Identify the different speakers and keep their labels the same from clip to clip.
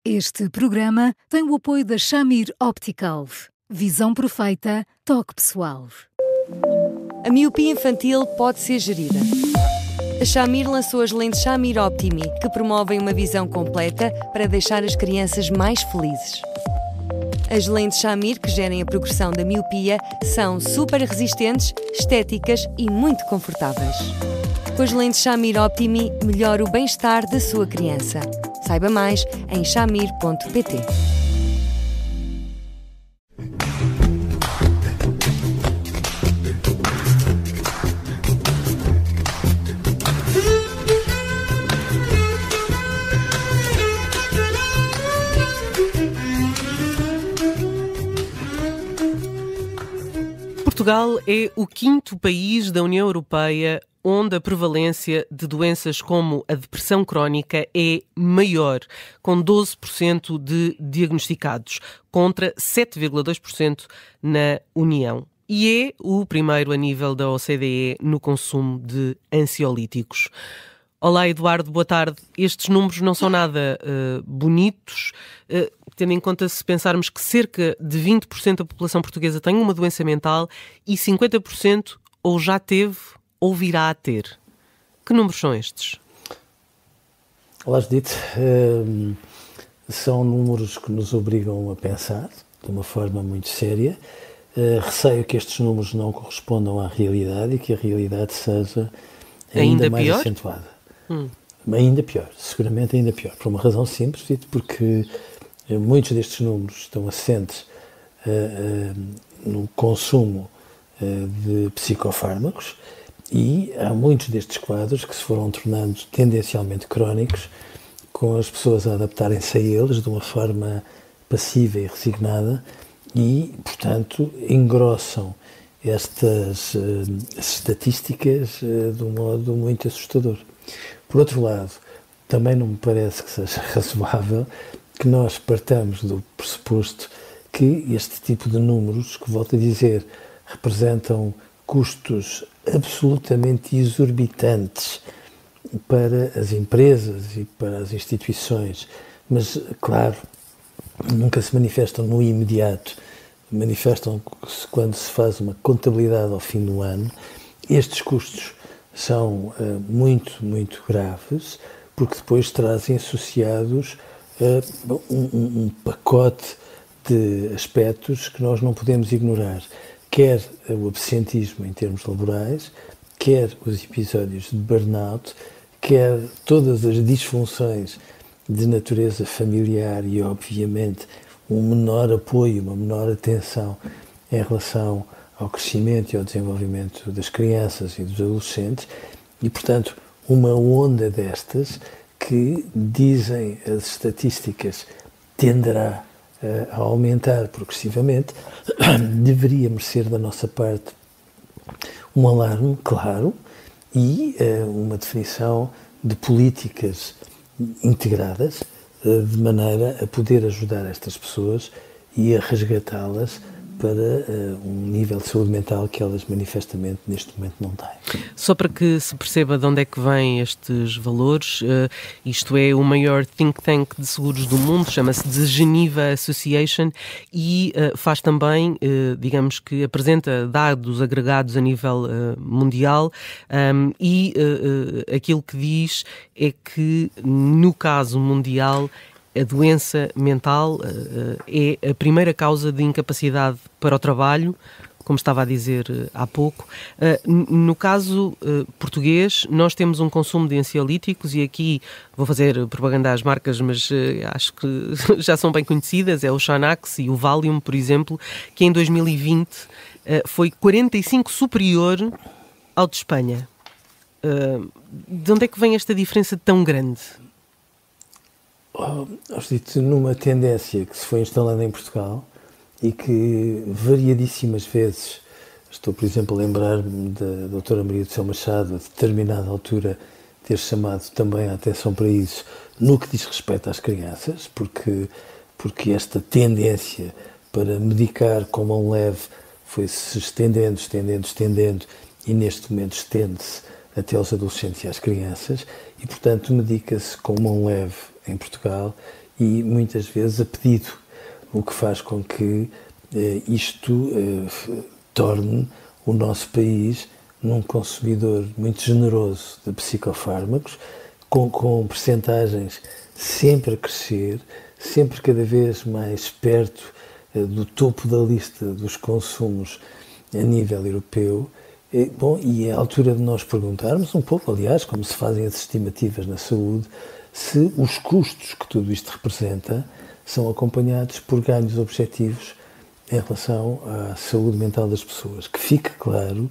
Speaker 1: Este programa tem o apoio da Shamir Optical. Visão perfeita, toque pessoal.
Speaker 2: A miopia infantil pode ser gerida. A Shamir lançou as lentes Shamir Optimi, que promovem uma visão completa para deixar as crianças mais felizes. As lentes Shamir, que gerem a progressão da miopia, são super resistentes, estéticas e muito confortáveis. Com as lentes Shamir Optimi, melhora o bem-estar da sua criança. Saiba mais em shamir.pt.
Speaker 3: Portugal é o quinto país da União Europeia onde a prevalência de doenças como a depressão crónica é maior, com 12% de diagnosticados, contra 7,2% na União. E é o primeiro a nível da OCDE no consumo de ansiolíticos. Olá, Eduardo, boa tarde. Estes números não são nada bonitos, tendo em conta, se pensarmos que cerca de 20% da população portuguesa tem uma doença mental e 50% ou já teve ou virá a ter. Que números são estes?
Speaker 4: Olá, Judite. São números que nos obrigam a pensar de uma forma muito séria. Receio que estes números não correspondam à realidade e que a realidade seja ainda mais pior? Acentuada. Ainda pior, seguramente ainda pior. Por uma razão simples, Judite, porque muitos destes números estão assentes no consumo de psicofármacos. E há muitos destes quadros que se foram tornando tendencialmente crónicos, com as pessoas a adaptarem-se a eles de uma forma passiva e resignada e, portanto, engrossam estas estatísticas de um modo muito assustador. Por outro lado, também não me parece que seja razoável que nós partamos do pressuposto que este tipo de números, que volto a dizer, representam custos absolutamente exorbitantes para as empresas e para as instituições, mas, claro, nunca se manifestam no imediato, manifestam-se quando se faz uma contabilidade ao fim do ano. Estes custos são muito, muito graves, porque depois trazem associados um pacote de aspectos que nós não podemos ignorar. Quer o absentismo em termos laborais, quer os episódios de burnout, quer todas as disfunções de natureza familiar e, obviamente, um menor apoio, uma menor atenção em relação ao crescimento e ao desenvolvimento das crianças e dos adolescentes e, portanto, uma onda destas que, dizem as estatísticas, tenderá a aumentar progressivamente, deveria merecer da nossa parte um alarme claro e uma definição de políticas integradas de maneira a poder ajudar estas pessoas e a resgatá-las para um nível de saúde mental que elas manifestamente neste momento não têm.
Speaker 3: Só para que se perceba de onde é que vêm estes valores, isto é o maior think tank de seguros do mundo, chama-se The Geneva Association e faz também, digamos que apresenta dados agregados a nível mundial e aquilo que diz é que no caso mundial a doença mental é a primeira causa de incapacidade para o trabalho, como estava a dizer há pouco. No caso português, nós temos um consumo de ansiolíticos e aqui vou fazer propaganda às marcas, mas acho que já são bem conhecidas, é o Xanax e o Valium, por exemplo, que em 2020 foi 45 superior ao de Espanha. De onde é que vem esta diferença tão grande?
Speaker 4: Numa tendência que se foi instalando em Portugal e que variadíssimas vezes, estou por exemplo a lembrar-me da doutora Maria do Céu Machado, a determinada altura ter chamado também a atenção para isso no que diz respeito às crianças, porque esta tendência para medicar com mão leve foi-se estendendo e neste momento estende-se até aos adolescentes e às crianças e, portanto, medica-se com mão leve em Portugal e muitas vezes a pedido, o que faz com que isto torne o nosso país num consumidor muito generoso de psicofármacos, com percentagens sempre a crescer, sempre cada vez mais perto do topo da lista dos consumos a nível europeu. E é a altura de nós perguntarmos um pouco, aliás, como se fazem as estimativas na saúde, se os custos que tudo isto representa são acompanhados por ganhos objetivos em relação à saúde mental das pessoas. Que fique claro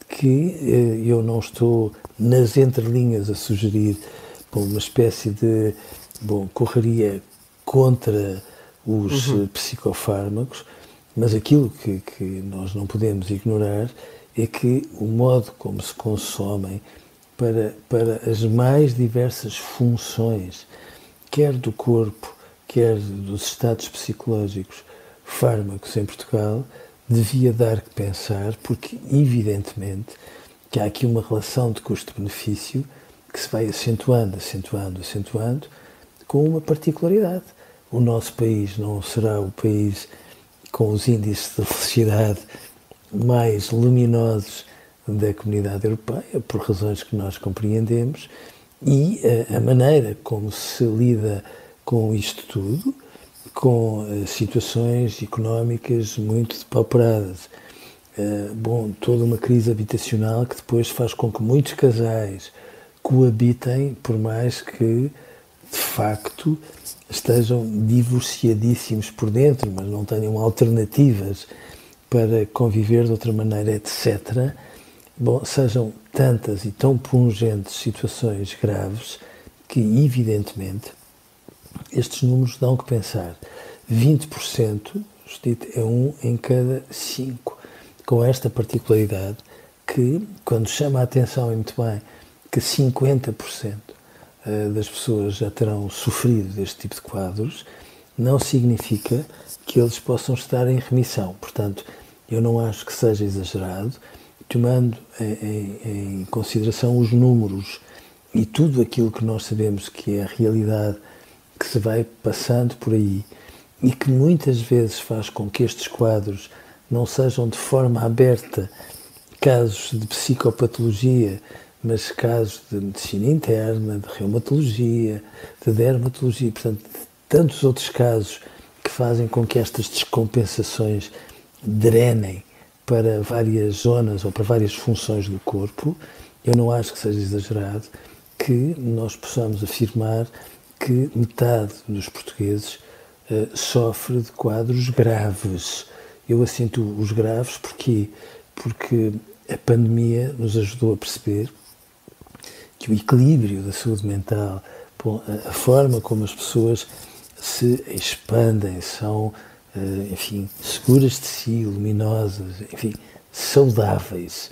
Speaker 4: que eu não estou nas entrelinhas a sugerir uma espécie de correria contra os psicofármacos, mas aquilo que nós não podemos ignorar é que o modo como se consomem para as mais diversas funções, quer do corpo, quer dos estados psicológicos, fármacos em Portugal, devia dar que pensar, porque evidentemente que há aqui uma relação de custo-benefício que se vai acentuando, com uma particularidade. O nosso país não será o país com os índices de felicidade mais luminosos da comunidade europeia, por razões que nós compreendemos, e a maneira como se lida com isto tudo, com situações económicas muito depauperadas, toda uma crise habitacional que depois faz com que muitos casais coabitem, por mais que, de facto, estejam divorciadíssimos por dentro, mas não tenham alternativas para conviver de outra maneira, etc. Sejam tantas e tão pungentes situações graves que, evidentemente, estes números dão que pensar. 20%, é 1 em cada 5, com esta particularidade que, quando chama a atenção, e muito bem, que 50% das pessoas já terão sofrido deste tipo de quadros, não significa que eles possam estar em remissão. Portanto, eu não acho que seja exagerado, tomando em consideração os números e tudo aquilo que nós sabemos que é a realidade que se vai passando por aí e que muitas vezes faz com que estes quadros não sejam de forma aberta casos de psicopatologia, mas casos de medicina interna, de reumatologia, de dermatologia, portanto, de tantos outros casos que fazem com que estas descompensações drenem para várias zonas ou para várias funções do corpo. Eu não acho que seja exagerado que nós possamos afirmar que metade dos portugueses sofre de quadros graves. Eu acentuo os graves porque a pandemia nos ajudou a perceber que o equilíbrio da saúde mental, a forma como as pessoas se expandem, são, seguras de si, luminosas, saudáveis,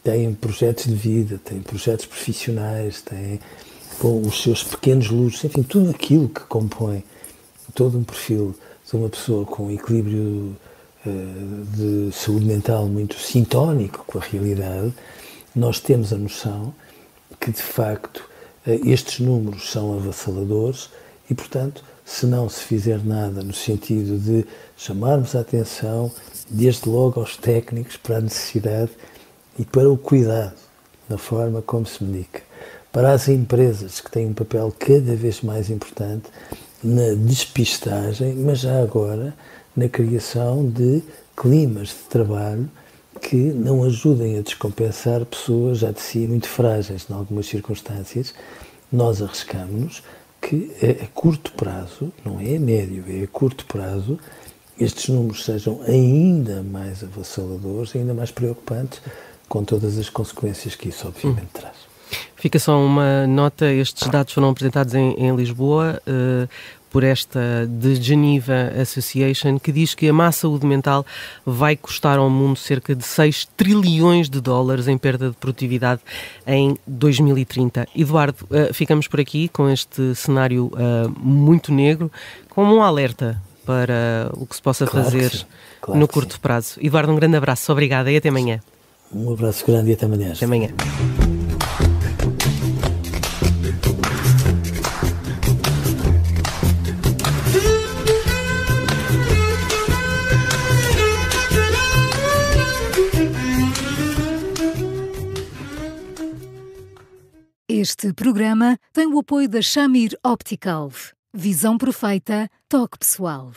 Speaker 4: têm projetos de vida, têm projetos profissionais, têm os seus pequenos luxos, tudo aquilo que compõe todo um perfil de uma pessoa com um equilíbrio de saúde mental muito sintónico com a realidade. Nós temos a noção que, de facto, estes números são avassaladores e, portanto, se não se fizer nada no sentido de chamarmos a atenção, desde logo aos técnicos, para a necessidade e para o cuidado na forma como se medica, para as empresas que têm um papel cada vez mais importante na despistagem, mas já agora na criação de climas de trabalho que não ajudem a descompensar pessoas já de si muito frágeis em algumas circunstâncias. Nós arriscamos-nos que a curto prazo, não é a médio, é a curto prazo, estes números sejam ainda mais avassaladores, ainda mais preocupantes, com todas as consequências que isso obviamente traz.
Speaker 3: Fica só uma nota, estes dados foram apresentados em Lisboa por esta de Geneva Association, que diz que a má saúde mental vai custar ao mundo cerca de 6 trilhões de dólares em perda de produtividade em 2030. Eduardo, ficamos por aqui com este cenário muito negro, como um alerta para o que se possa fazer no curto prazo. Eduardo, um grande abraço, obrigada e até amanhã.
Speaker 4: Um abraço grande e até amanhã.
Speaker 3: Até amanhã.
Speaker 1: Este programa tem o apoio da Shamir Optical. Visão perfeita, toque pessoal.